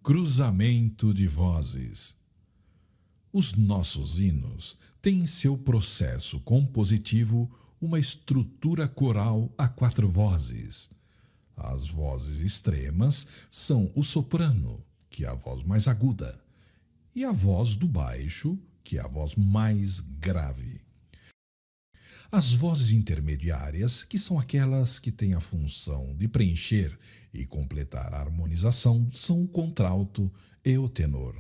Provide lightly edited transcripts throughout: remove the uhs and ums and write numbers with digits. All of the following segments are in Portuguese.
Cruzamento de vozes. Os nossos hinos têm em seu processo compositivo uma estrutura coral a quatro vozes. As vozes extremas são o soprano, que é a voz mais aguda, e a voz do baixo, que é a voz mais grave. As vozes intermediárias, que são aquelas que têm a função de preencher e completar a harmonização, são o contralto e o tenor.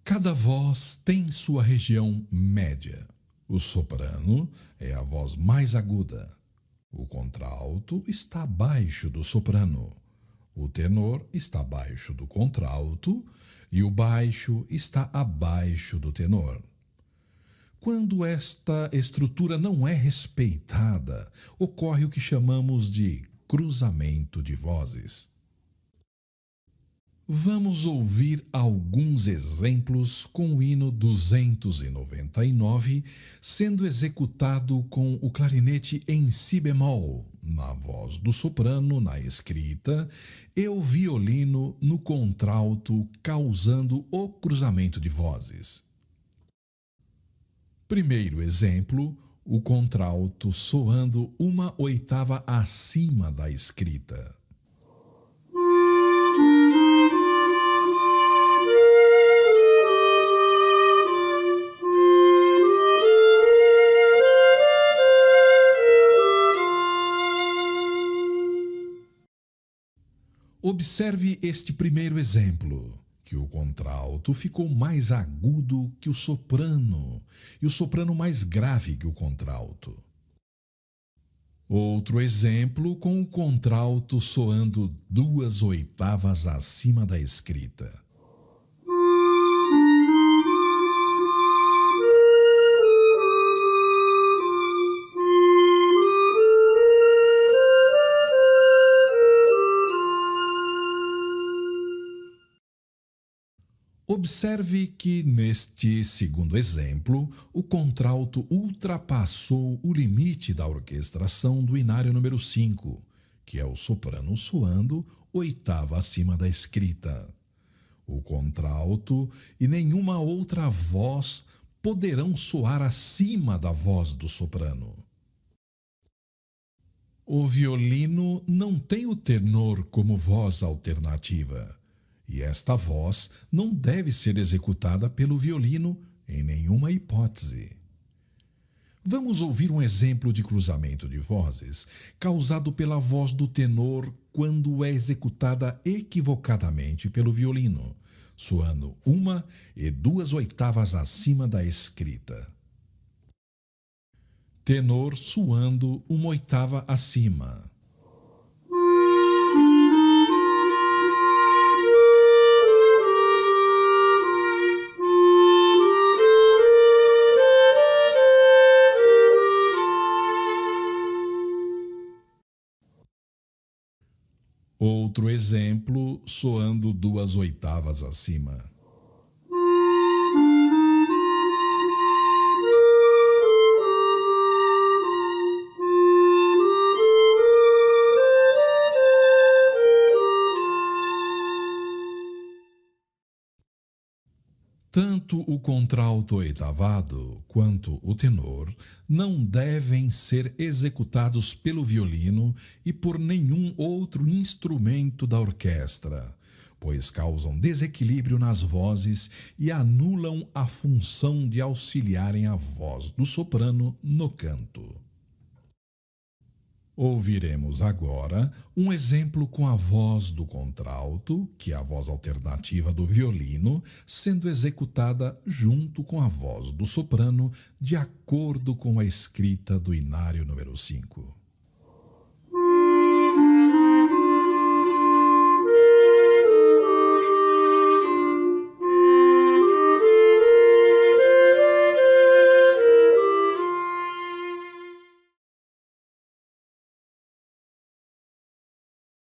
Cada voz tem sua região média. O soprano é a voz mais aguda. O contralto está abaixo do soprano. O tenor está abaixo do contralto e o baixo está abaixo do tenor. Quando esta estrutura não é respeitada, ocorre o que chamamos de cruzamento de vozes. Vamos ouvir alguns exemplos com o hino 299 sendo executado com o clarinete em si bemol, na voz do soprano na escrita, e o violino no contralto, causando o cruzamento de vozes. Primeiro exemplo, o contralto soando uma oitava acima da escrita. Observe este primeiro exemplo, que o contralto ficou mais agudo que o soprano, e o soprano mais grave que o contralto. Outro exemplo com o contralto soando duas oitavas acima da escrita. Observe que, neste segundo exemplo, o contralto ultrapassou o limite da orquestração do inário número 5, que é o soprano soando oitava acima da escrita. O contralto e nenhuma outra voz poderão soar acima da voz do soprano. O violino não tem o tenor como voz alternativa. E esta voz não deve ser executada pelo violino em nenhuma hipótese. Vamos ouvir um exemplo de cruzamento de vozes causado pela voz do tenor quando é executada equivocadamente pelo violino, soando uma e duas oitavas acima da escrita. Tenor soando uma oitava acima. Outro exemplo, soando duas oitavas acima. Tanto o contralto oitavado quanto o tenor não devem ser executados pelo violino e por nenhum outro instrumento da orquestra, pois causam desequilíbrio nas vozes e anulam a função de auxiliarem a voz do soprano no canto. Ouviremos agora um exemplo com a voz do contralto, que é a voz alternativa do violino, sendo executada junto com a voz do soprano, de acordo com a escrita do inário número 5.